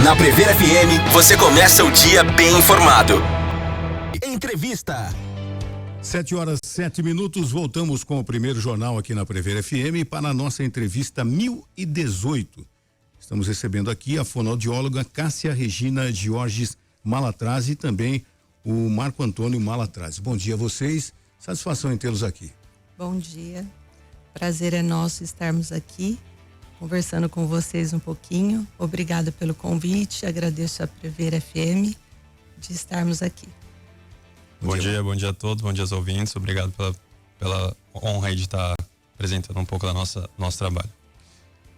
Na Prever FM, você começa o dia bem informado. Entrevista. 7h07, voltamos com o primeiro jornal aqui na Prever FM para a nossa entrevista 1018. Estamos recebendo aqui a fonoaudióloga Cássia Regina Georges Malatrazzi e também o Marco Antônio Malatrazzi. Bom dia a vocês, satisfação em tê-los aqui. Bom dia, prazer é nosso estarmos aqui conversando com vocês um pouquinho. Obrigada pelo convite, agradeço a Prever FM de estarmos aqui. Bom dia a todos, bom dia aos ouvintes, obrigado pela honra aí de estar apresentando um pouco da nosso trabalho.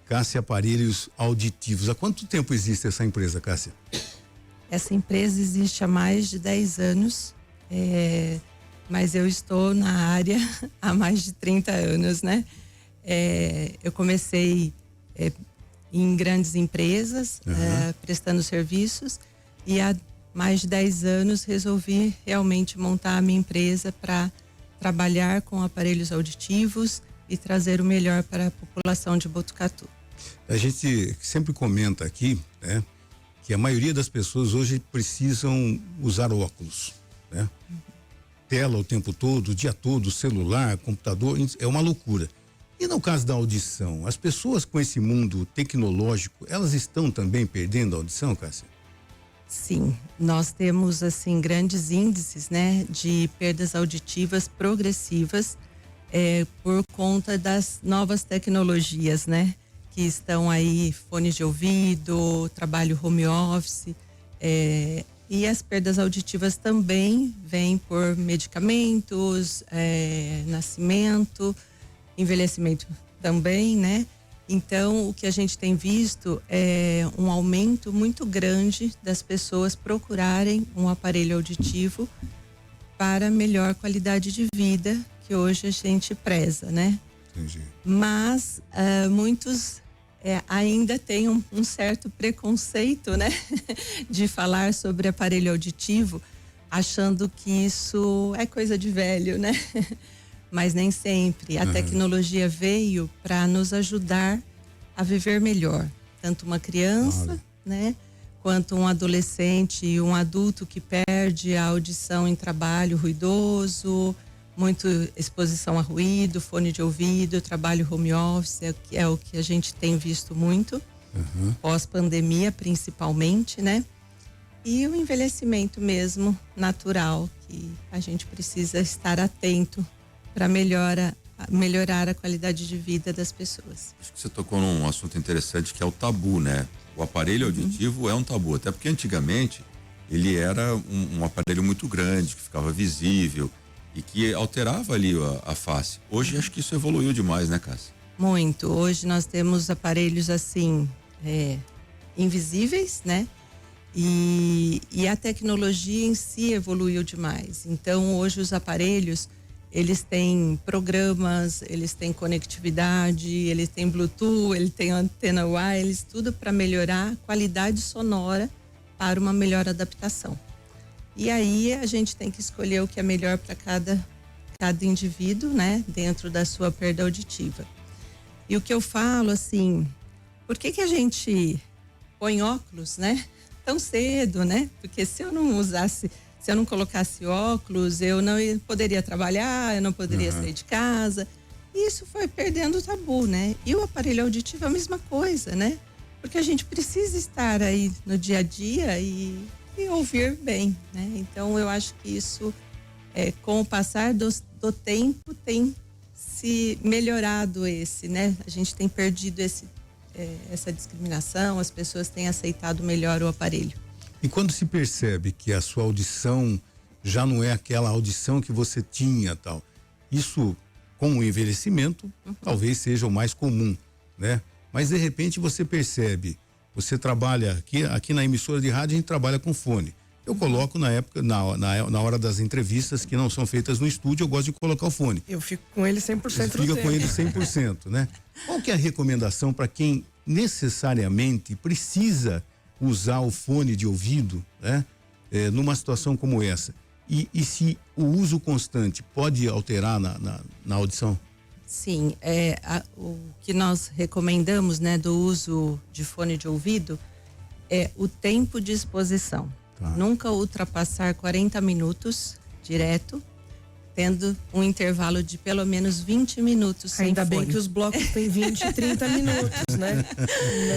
Cássia Aparelhos Auditivos, há quanto tempo existe essa empresa, Cássia? Essa empresa existe há mais de 10 anos, mas eu estou na área há mais de 30 anos, né? Eu comecei em grandes empresas, prestando serviços, e há mais de 10 anos resolvi realmente montar a minha empresa para trabalhar com aparelhos auditivos e trazer o melhor para a população de Botucatu. A gente sempre comenta aqui, né, que a maioria das pessoas hoje precisam usar óculos, né? Tela o tempo todo, o dia todo, celular, computador, é uma loucura. E no caso da audição, as pessoas com esse mundo tecnológico, elas estão também perdendo a audição, Cássia? Sim, nós temos assim grandes índices, né, de perdas auditivas progressivas por conta das novas tecnologias, né, que estão aí, fones de ouvido, trabalho home office, e as perdas auditivas também vêm por medicamentos, nascimento, envelhecimento também, né? Então, o que a gente tem visto é um aumento muito grande das pessoas procurarem um aparelho auditivo para melhor qualidade de vida, que hoje a gente preza, né? Entendi. Mas muitos ainda têm um certo preconceito, né? De falar sobre aparelho auditivo, achando que isso é coisa de velho, né? Mas nem sempre. A tecnologia veio para nos ajudar a viver melhor. Tanto uma criança, né? Quanto um adolescente e um adulto que perde a audição em trabalho ruidoso, muito exposição a ruído, fone de ouvido, trabalho home office, é o que a gente tem visto muito, pós-pandemia principalmente, né? E o envelhecimento mesmo natural, que a gente precisa estar atento para melhorar a qualidade de vida das pessoas. Acho que você tocou num assunto interessante que é o tabu, né? O aparelho auditivo é um tabu, até porque antigamente ele era um aparelho muito grande, que ficava visível e que alterava ali a face. Hoje acho que isso evoluiu demais, né, Cássia? Muito. Hoje nós temos aparelhos assim, invisíveis, né? E a tecnologia em si evoluiu demais. Então hoje os aparelhos, eles têm programas, eles têm conectividade, eles têm Bluetooth, eles têm antena wireless, tudo para melhorar a qualidade sonora para uma melhor adaptação. E aí a gente tem que escolher o que é melhor para cada indivíduo, né, dentro da sua perda auditiva. E o que eu falo assim, por que a gente põe óculos, né, tão cedo, né? Porque se eu não colocasse óculos, eu não poderia trabalhar, eu não poderia sair de casa. E isso foi perdendo o tabu, né? E o aparelho auditivo é a mesma coisa, né? Porque a gente precisa estar aí no dia a dia e ouvir bem, né? Então eu acho que isso, com o passar do tempo, tem se melhorado né? A gente tem perdido essa discriminação, as pessoas têm aceitado melhor o aparelho. E quando se percebe que a sua audição já não é aquela audição que você tinha, tal, isso com o envelhecimento talvez seja o mais comum, né? Mas de repente você percebe, você trabalha aqui na emissora de rádio, a gente trabalha com fone. Eu coloco na hora das entrevistas que não são feitas no estúdio, eu gosto de colocar o fone. Eu fico com ele 100% do tempo. Fica com ele 100%, né? Qual que é a recomendação para quem necessariamente precisa usar o fone de ouvido, né? Numa situação como essa? E se o uso constante pode alterar na audição? Sim, o que nós recomendamos, né, do uso de fone de ouvido é o tempo de exposição. Tá. Nunca ultrapassar 40 minutos direto, tendo um intervalo de pelo menos 20 minutos sem Ainda bem fone. que os blocos têm 20, 30 minutos, né?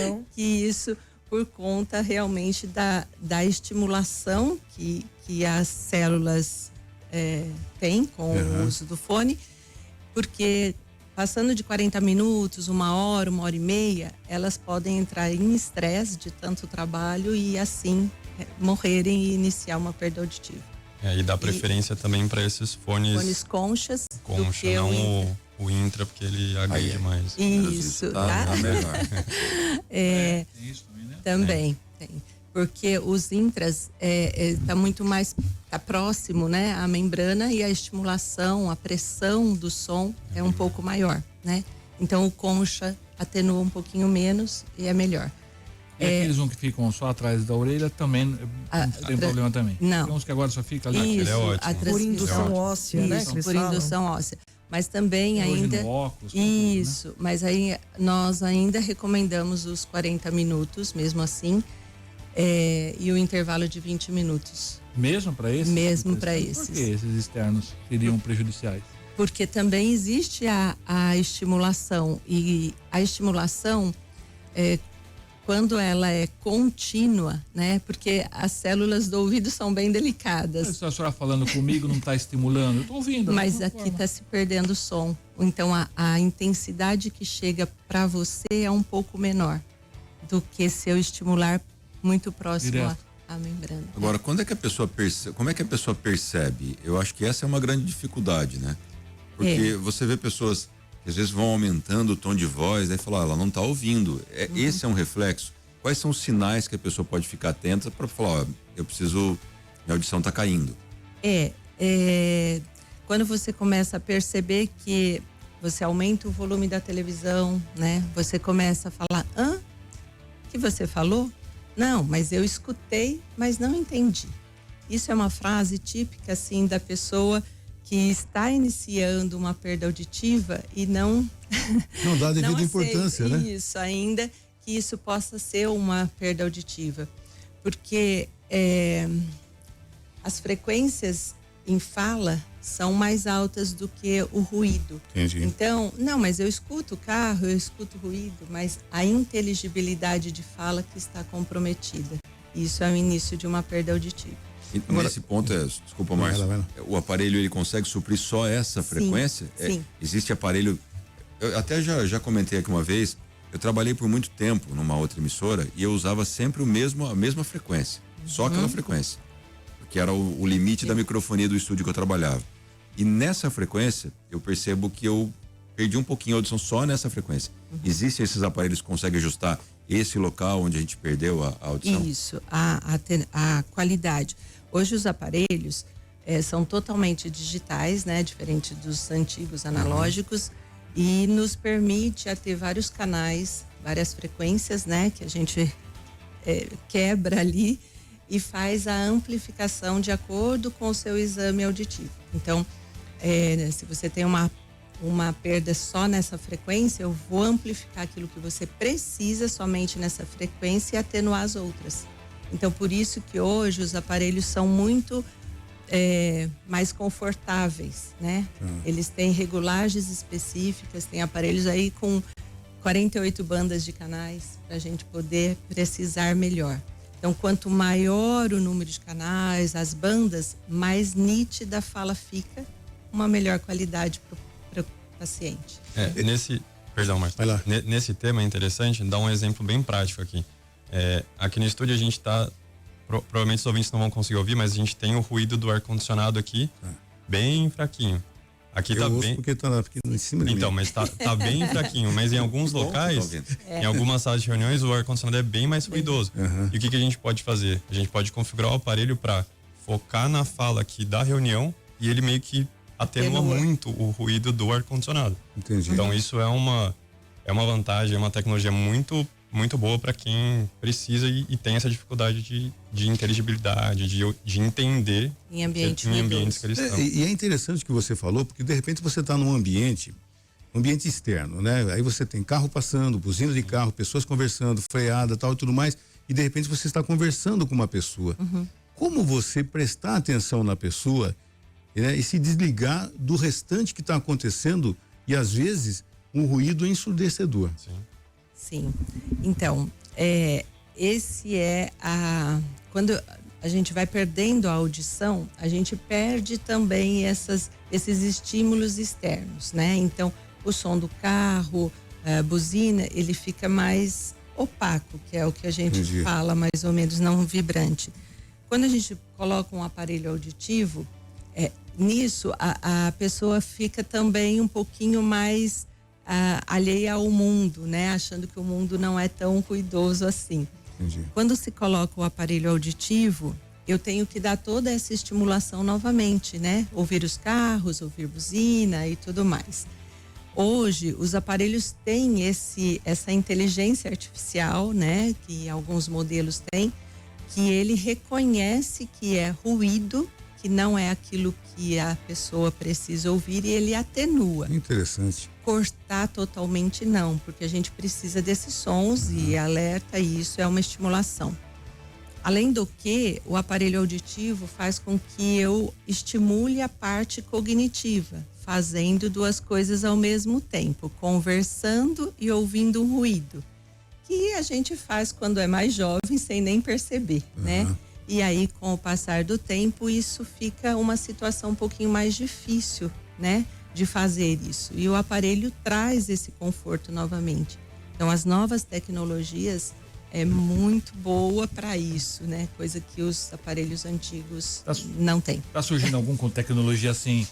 Não. Que isso por conta realmente da estimulação que as células têm com o uso do fone, porque passando de 40 minutos, 1 hora e meia, elas podem entrar em estresse de tanto trabalho e assim morrerem e iniciar uma perda auditiva. E dá preferência também para esses fones Conchas, do concha, que não o intra, porque ele agride mais. Isso, Tá melhor. Tem isso também, né? Também tem. Porque os intras tá muito mais próximo, né, à membrana, e a estimulação, a pressão do som é um pouco maior, né? Então o concha atenua um pouquinho menos e é melhor. E aqueles que ficam só atrás da orelha também tem problema também. Não. Tem uns que agora só fica ali. Isso, ele é ótimo. a Por transmissão. indução óssea, né? Isso, que eles por falam. indução óssea. Mas também Hoje ainda. no óculos, com tudo, né? Isso, mas aí nós ainda recomendamos os 40 minutos, mesmo assim, e o intervalo de 20 minutos. Mesmo para esses? Mesmo pra Por esses. que esses externos seriam prejudiciais? Porque também existe a estimulação, e a estimulação, quando ela é contínua, né? Porque as células do ouvido são bem delicadas. Se a senhora falando comigo não está estimulando, eu estou ouvindo. Mas aqui está se perdendo o som. Então a intensidade que chega para você é um pouco menor do que se eu estimular muito próximo Direto. à membrana. Agora, quando é que a pessoa percebe? Como é que a pessoa percebe? Eu acho que essa é uma grande dificuldade, né? Porque você vê pessoas que às vezes vão aumentando o tom de voz, daí fala, ela não está ouvindo. Esse é um reflexo. Quais são os sinais que a pessoa pode ficar atenta para falar, eu preciso, minha audição está caindo? Quando você começa a perceber que você aumenta o volume da televisão, né? Você começa a falar, que você falou? Não, mas eu escutei, mas não entendi. Isso é uma frase típica, assim, da pessoa que está iniciando uma perda auditiva e não Não dá a devida não importância, aceita né? isso, ainda que isso possa ser uma perda auditiva. Porque as frequências em fala são mais altas do que o ruído. Entendi. Então, não, mas eu escuto o carro, eu escuto o ruído, mas a inteligibilidade de fala que está comprometida. Isso é o início de uma perda auditiva. E nesse ponto, desculpa, Márcio, vai lá. o aparelho ele consegue suprir só essa frequência? sim. Existe aparelho, eu até já comentei aqui uma vez, eu trabalhei por muito tempo numa outra emissora e eu usava sempre a mesma frequência, só aquela frequência, que era o limite da microfonia do estúdio que eu trabalhava. E nessa frequência, eu percebo que eu perdi um pouquinho a audição só nessa frequência. Existem esses aparelhos que conseguem ajustar esse local onde a gente perdeu a audição? Isso, a qualidade. Hoje os aparelhos são totalmente digitais, né? Diferente dos antigos analógicos, e nos permite a ter vários canais, várias frequências, né? Que a gente quebra ali e faz a amplificação de acordo com o seu exame auditivo. Então, se você tem uma perda só nessa frequência, eu vou amplificar aquilo que você precisa somente nessa frequência e atenuar as outras. Então, por isso que hoje os aparelhos são muito mais confortáveis, né? Eles têm regulagens específicas, tem aparelhos aí com 48 bandas de canais para a gente poder precisar melhor. Então, quanto maior o número de canais, as bandas, mais nítida a fala fica, uma melhor qualidade para o paciente. Perdão, Marcos. Vai lá. Nesse tema é interessante, dar um exemplo bem prático aqui. Aqui no estúdio a gente está, provavelmente os ouvintes não vão conseguir ouvir, mas a gente tem o ruído do ar-condicionado aqui, bem fraquinho. Aqui Eu tá ouço bem. porque tá aqui em cima de Então, mim. mas tá bem fraquinho. Mas em alguns locais, em algumas salas de reuniões, o ar-condicionado é bem mais ruidoso. E o que a gente pode fazer? A gente pode configurar o aparelho para focar na fala aqui da reunião e ele meio que atenua muito o ruído do ar-condicionado. Entendi. Então, isso é uma vantagem, é uma tecnologia muito boa para quem precisa e tem essa dificuldade de inteligibilidade, de entender Em ambientes que eles estão. E é interessante o que você falou, porque de repente você está num ambiente externo, né? Aí você tem carro passando, buzina de carro, pessoas conversando, freada, tal e tudo mais, e de repente você está conversando com uma pessoa. Como você prestar atenção na pessoa, né, e se desligar do restante que está acontecendo e às vezes um ruído ensurdecedor. Sim. Então, esse é quando a gente vai perdendo a audição, a gente perde também esses estímulos externos, né? Então, o som do carro, a buzina, ele fica mais opaco, que é o que a gente fala, mais ou menos, não vibrante. Quando a gente coloca um aparelho auditivo, nisso a pessoa fica também um pouquinho mais alheia ao mundo, né? Achando que o mundo não é tão ruidoso assim. Quando se coloca o aparelho auditivo, eu tenho que dar toda essa estimulação novamente, né? Ouvir os carros, ouvir buzina e tudo mais. Hoje, os aparelhos têm essa inteligência artificial, né? Que alguns modelos têm, que ele reconhece que é ruído, que não é aquilo que a pessoa precisa ouvir, e ele atenua. Interessante. Cortar totalmente não, porque a gente precisa desses sons e alerta, e isso é uma estimulação. Além do que, o aparelho auditivo faz com que eu estimule a parte cognitiva, fazendo duas coisas ao mesmo tempo, conversando e ouvindo um ruído, que a gente faz quando é mais jovem sem nem perceber, né? E aí, com o passar do tempo, isso fica uma situação um pouquinho mais difícil, né? De fazer isso. E o aparelho traz esse conforto novamente. Então, as novas tecnologias é muito boa para isso, né? Coisa que os aparelhos antigos não têm. Tá surgindo algum com tecnologia assim?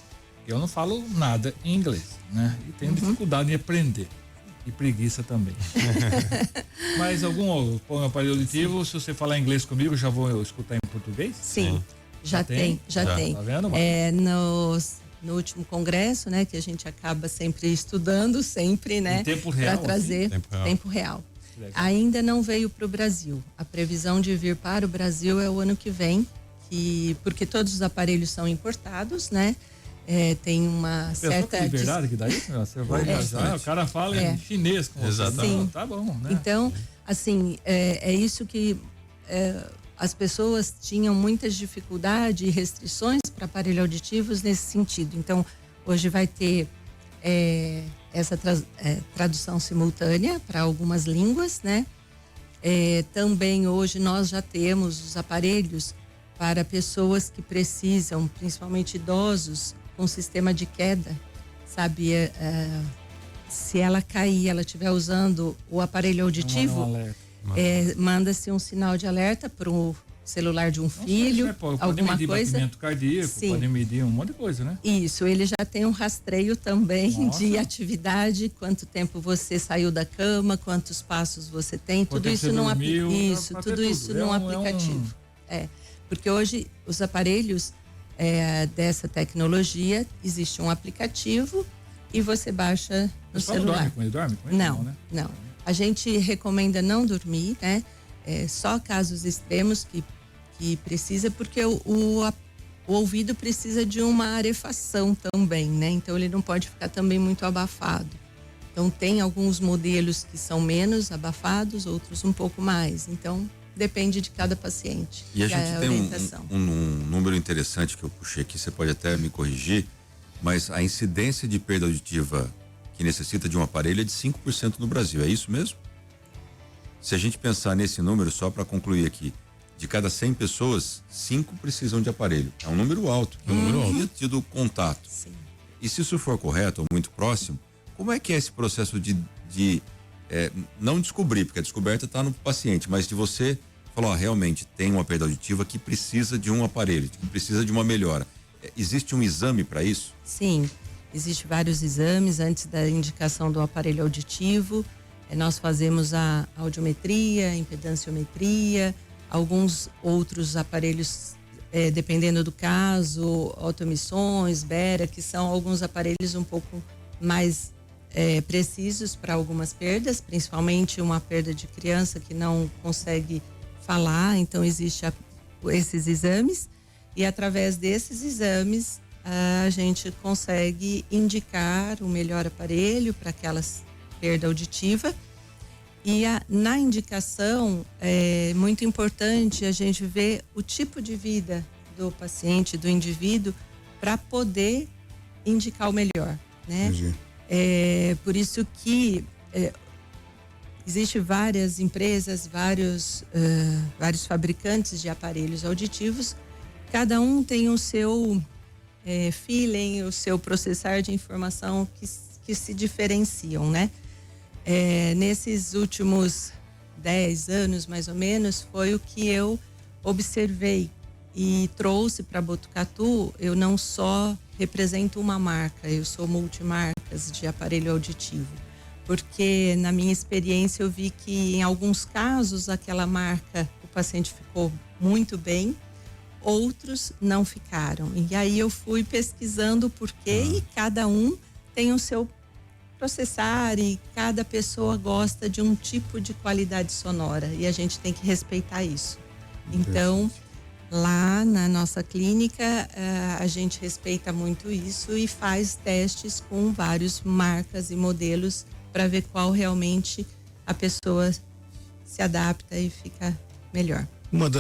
Eu não falo nada em inglês, né? E tenho dificuldade em aprender. E preguiça também. Mas algum aparelho auditivo, se você falar inglês comigo, já vou escutar em português? Sim, já tem. Tá vendo? No último congresso, né, que a gente acaba sempre estudando, sempre, né? Em tempo real. Para trazer tempo real. Ainda não veio para o Brasil. A previsão de vir para o Brasil é o ano que vem, porque todos os aparelhos são importados, né? Tem uma certa... de verdade que daí, você vai viajar, o cara fala em chinês com você. Exatamente. Tá bom, né? Então, assim, é isso que as pessoas tinham muitas dificuldades e restrições para aparelhos auditivos nesse sentido. Então, hoje vai ter essa tradução simultânea para algumas línguas, né? Também hoje nós já temos os aparelhos para pessoas que precisam, principalmente idosos, com sistema de queda, sabe? Se ela cair, ela estiver usando o aparelho auditivo, manda-se um sinal de alerta para o celular de um filho, alguma medir coisa. Batimento cardíaco, pode medir um monte de coisa, né? Isso, ele já tem um rastreio também de atividade, quanto tempo você saiu da cama, quantos passos você tem, tudo isso num aplicativo. Porque hoje os aparelhos dessa tecnologia, existe um aplicativo e você baixa no celular. Dorme com ele? Não. A gente recomenda não dormir, né? Só casos extremos que precisa, porque o ouvido precisa de uma arefação também, né? Então ele não pode ficar também muito abafado. Então tem alguns modelos que são menos abafados, outros um pouco mais. Então depende de cada paciente. E a gente tem um número interessante que eu puxei aqui, você pode até me corrigir, mas a incidência de perda auditiva que necessita de um aparelho é de 5% no Brasil, é isso mesmo? Se a gente pensar nesse número, só para concluir aqui, de cada 100 pessoas, 5 precisam de aparelho. É um número alto, que não tido contato. Sim. E se isso for correto ou muito próximo, como é que é esse processo de não descobrir, porque a descoberta está no paciente, mas de você falar, realmente tem uma perda auditiva que precisa de um aparelho, que precisa de uma melhora. Existe um exame para isso? Sim, existem vários exames antes da indicação do aparelho auditivo. Nós fazemos a audiometria, a impedanciometria, alguns outros aparelhos, dependendo do caso, automissões, Bera, que são alguns aparelhos um pouco mais precisos para algumas perdas, principalmente uma perda de criança que não consegue falar. Então existe esses exames, e através desses exames a gente consegue indicar o melhor aparelho para aquela perda auditiva. E na indicação é muito importante a gente ver o tipo de vida do paciente, do indivíduo, para poder indicar o melhor, né? Por isso que existe várias empresas, vários fabricantes de aparelhos auditivos, cada um tem o seu feeling, o seu processar de informação que se diferenciam, né? Nesses últimos 10 anos, mais ou menos, foi o que eu observei e trouxe para Botucatu. Eu não só represento uma marca, eu sou multimarcas de aparelho auditivo, porque na minha experiência eu vi que em alguns casos aquela marca, o paciente ficou muito bem, outros não ficaram. E aí eu fui pesquisando o porquê e cada um tem o seu processar e cada pessoa gosta de um tipo de qualidade sonora e a gente tem que respeitar isso. Então, lá na nossa clínica, a gente respeita muito isso e faz testes com várias marcas e modelos para ver qual realmente a pessoa se adapta e fica melhor. Uma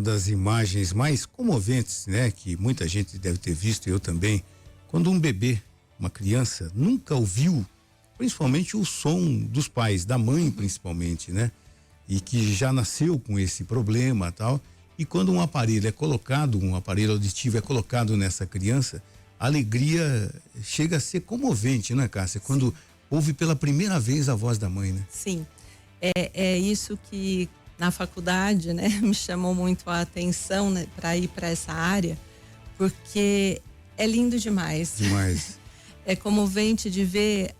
das imagens mais comoventes, né, que muita gente deve ter visto, eu também, quando um bebê, uma criança, nunca ouviu, principalmente o som dos pais, da mãe principalmente, né, e que já nasceu com esse problema e tal, e quando um aparelho auditivo é colocado nessa criança, a alegria chega a ser comovente, né, Cássia? Quando ouve pela primeira vez a voz da mãe, né? Sim, é isso que na faculdade, né, me chamou muito a atenção, né, para ir para essa área, porque é lindo demais. Demais. É comovente de ver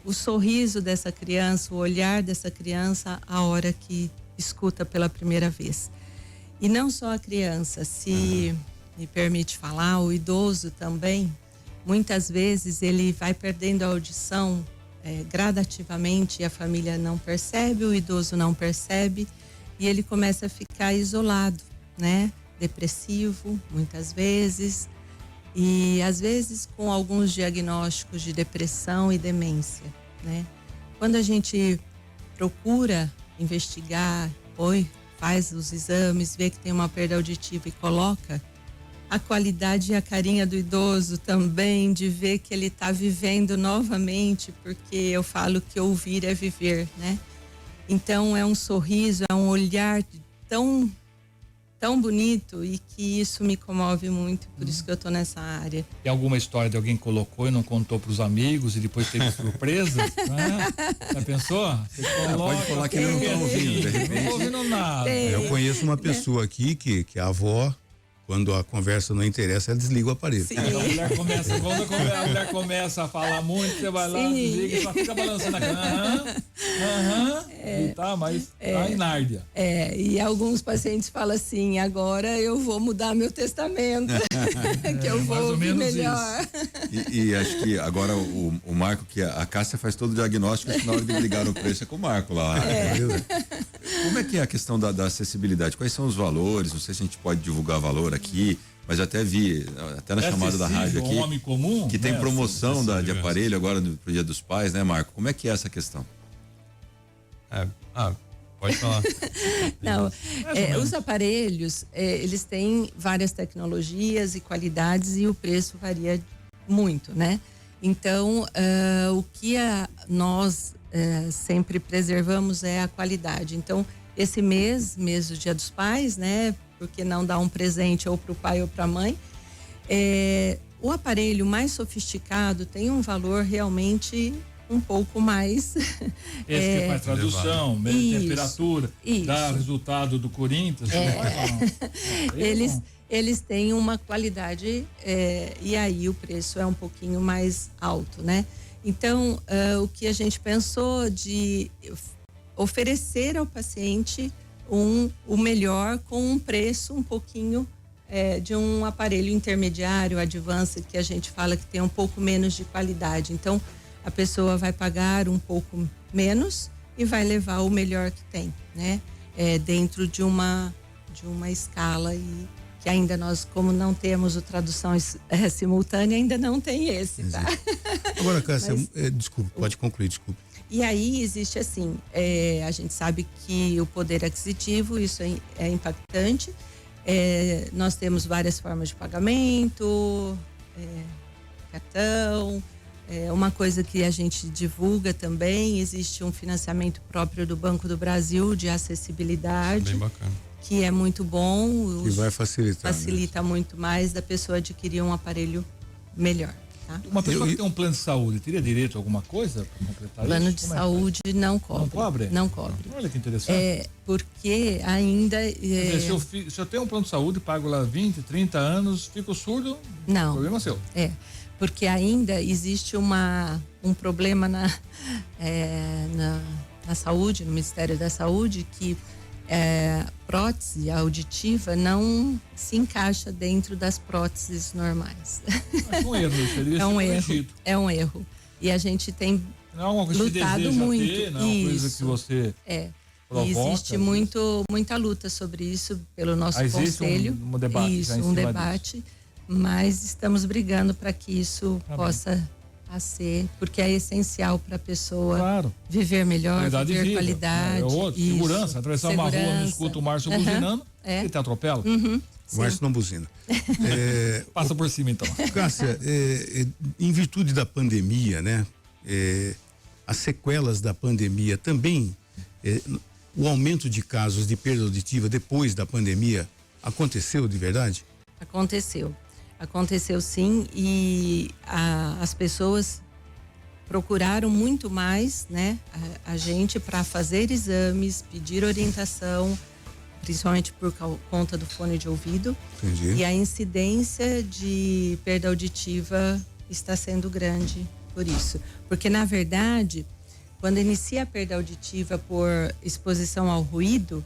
o sorriso dessa criança, o olhar dessa criança a hora que escuta pela primeira vez. E não só a criança, se me permite falar, o idoso também, muitas vezes ele vai perdendo a audição gradativamente e a família não percebe, o idoso não percebe e ele começa a ficar isolado, né? Depressivo, muitas vezes, e às vezes com alguns diagnósticos de depressão e demência, né? Quando a gente procura investigar, faz os exames, vê que tem uma perda auditiva e coloca, a qualidade e a carinha do idoso também, de ver que ele está vivendo novamente, porque eu falo que ouvir é viver, né? Então é um sorriso, é um olhar tão bonito e que isso me comove muito, por isso que eu tô nessa área. Tem alguma história de alguém que colocou e não contou pros amigos e depois teve surpresa? Já pensou? Você coloca, pode falar que ele não tá ouvindo, de repente. Não tô ouvindo nada. Eu conheço uma pessoa aqui que a avó, quando a conversa não interessa, ela desliga o aparelho. Sim. Quando a mulher começa a falar muito, você vai lá, desliga e só fica balançando a cara. E tá, mas tá em Nárnia. E alguns pacientes falam assim, agora eu vou mudar meu testamento, que eu vou ouvir melhor. E acho que agora o Marco, que a Cássia faz todo o diagnóstico, acho que na hora de brigar o preço é com o Marco lá. Como é que é a questão da acessibilidade? Quais são os valores? Não sei se a gente pode divulgar valor aqui, mas até vi, até na chamada da rádio aqui, homem comum, que tem promoção de aparelho agora pro Dia dos Pais, né, Marco? Como é que é essa questão? Pode falar. Não, os aparelhos, eles têm várias tecnologias e qualidades e o preço varia muito, né? Então, o que nós sempre preservamos é a qualidade. Então, esse mês do Dia dos Pais, né? Porque não dar um presente ou para o pai ou para a mãe. O aparelho mais sofisticado tem um valor realmente um pouco mais. Esse que faz tradução, mede temperatura, dá resultado do Corinthians. Eles têm uma qualidade e aí o preço é um pouquinho mais alto, né? Então, o que a gente pensou de oferecer ao paciente o melhor com um preço um pouquinho de um aparelho intermediário, advanced, que a gente fala que tem um pouco menos de qualidade. Então, a pessoa vai pagar um pouco menos e vai levar o melhor que tem, né? Dentro de uma escala e que ainda nós, como não temos o tradução simultânea, ainda não tem esse, tá? Agora, Cássia, desculpe, pode concluir, desculpe. E aí existe assim, a gente sabe que o poder aquisitivo, isso é impactante. Nós temos várias formas de pagamento, cartão. Uma coisa que a gente divulga também, existe um financiamento próprio do Banco do Brasil de acessibilidade. Bem bacana. Que é muito bom. Que vai facilitar. Facilita muito mais da pessoa adquirir um aparelho melhor. Tá? Uma pessoa que tem um plano de saúde, teria direito a alguma coisa para completar isso? Plano de saúde não cobre. Não cobre? Não cobre. Olha que interessante. Porque ainda... Quer dizer, se eu tenho um plano de saúde, pago lá 20, 30 anos, fico surdo, não. Problema seu. Porque ainda existe um problema na saúde, no Ministério da Saúde, que prótese auditiva não se encaixa dentro das próteses normais. É um erro, isso deveria ser corrigido. É um erro. E a gente tem não é uma coisa lutado que muito. Ter, não é uma coisa que você provoca. E existe muita luta sobre isso pelo nosso conselho. Existe um debate. Isso, um debate. Mas estamos brigando para que isso possa ser, porque é essencial para a pessoa viver melhor, viver qualidade. Segurança, atravessar uma rua, não escuta o Márcio buzinando, ele te atropela. O Márcio não buzina. Passa por cima, então. Cássia, em virtude da pandemia, né? As sequelas da pandemia também, o aumento de casos de perda auditiva depois da pandemia aconteceu de verdade? Aconteceu sim, e as pessoas procuraram muito mais, né, a gente para fazer exames, pedir orientação, principalmente por conta do fone de ouvido. Entendi. E a incidência de perda auditiva está sendo grande por isso. Porque, na verdade, quando inicia a perda auditiva por exposição ao ruído,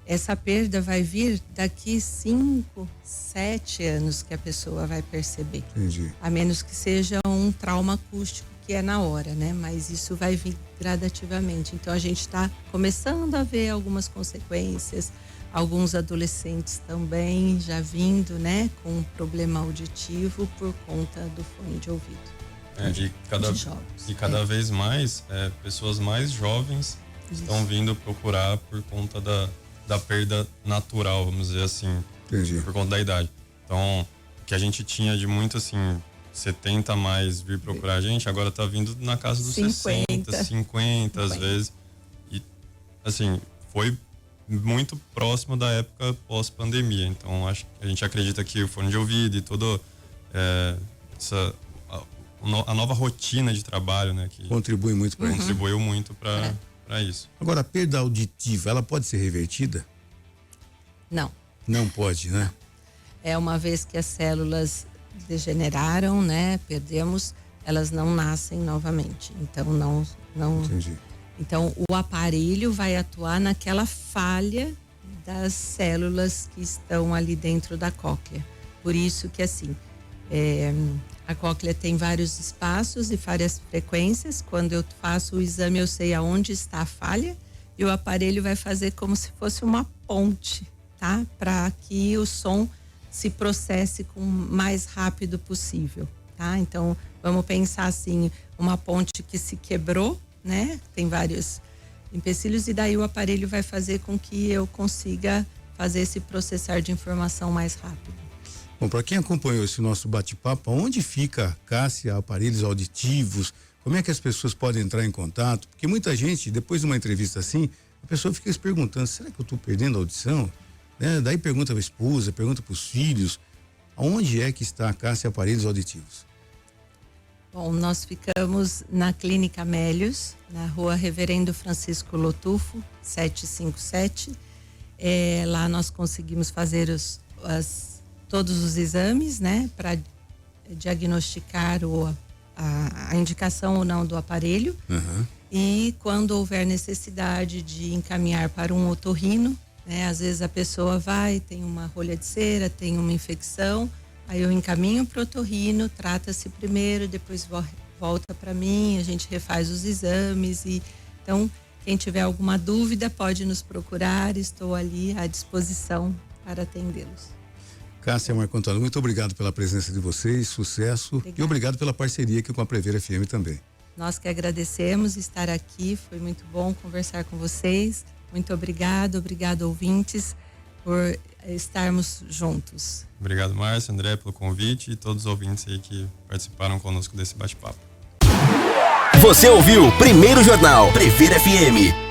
essa perda vai vir daqui 5, 7 anos que a pessoa vai perceber. Entendi. A menos que seja um trauma acústico, que é na hora, né? Mas isso vai vir gradativamente. Então a gente está começando a ver algumas consequências. Alguns adolescentes também já vindo, né? Com um problema auditivo por conta do fone de ouvido. E cada vez mais, pessoas mais jovens estão vindo procurar por conta da perda natural, vamos dizer assim. Entendi. Por conta da idade. Então, o que a gente tinha de muito assim, 70 a mais vir procurar a gente, agora tá vindo na casa dos 60, 50 às vezes. E, assim, foi muito próximo da época pós-pandemia. Então, acho que a gente acredita que o fone de ouvido e toda a nova rotina de trabalho, né? Que contribui muito para isso. Contribuiu muito para isso. Agora, a perda auditiva, ela pode ser revertida? Não. Não pode, né? Uma vez que as células degeneraram, né? Perdemos, elas não nascem novamente. Então, não. Entendi. Então, o aparelho vai atuar naquela falha das células que estão ali dentro da cóclea. Por isso que, assim, a cóclea tem vários espaços e várias frequências. Quando eu faço o exame, eu sei aonde está a falha e o aparelho vai fazer como se fosse uma ponte, tá? Para que o som se processe com o mais rápido possível, tá? Então, vamos pensar assim, uma ponte que se quebrou, né? Tem vários empecilhos e daí o aparelho vai fazer com que eu consiga fazer esse processar de informação mais rápido. Bom, para quem acompanhou esse nosso bate-papo, onde fica, Cássia, aparelhos auditivos? Como é que as pessoas podem entrar em contato? Porque muita gente, depois de uma entrevista assim, a pessoa fica se perguntando, será que eu estou perdendo a audição? Né? Daí pergunta para a esposa, pergunta para os filhos, aonde é que está a Cássia Aparelhos Auditivos? Bom, nós ficamos na Clínica Mélios, na Rua Reverendo Francisco Lotufo, 757. Lá nós conseguimos fazer todos os exames, né, para diagnosticar a indicação ou não do aparelho. Uhum. E quando houver necessidade de encaminhar para um otorrino, né, às vezes a pessoa tem uma rolha de cera, tem uma infecção, aí eu encaminho para o otorrino, trata-se primeiro, depois volta para mim, a gente refaz os exames. Então, quem tiver alguma dúvida pode nos procurar, estou ali à disposição para atendê-los. Cássia, Marco Antônio, muito obrigado pela presença de vocês, sucesso. Obrigada. E obrigado pela parceria aqui com a Prever FM também. Nós que agradecemos estar aqui, foi muito bom conversar com vocês. Muito obrigado ouvintes, por estarmos juntos. Obrigado, Márcia, André, pelo convite e todos os ouvintes aí que participaram conosco desse bate-papo. Você ouviu Primeiro Jornal Previr FM.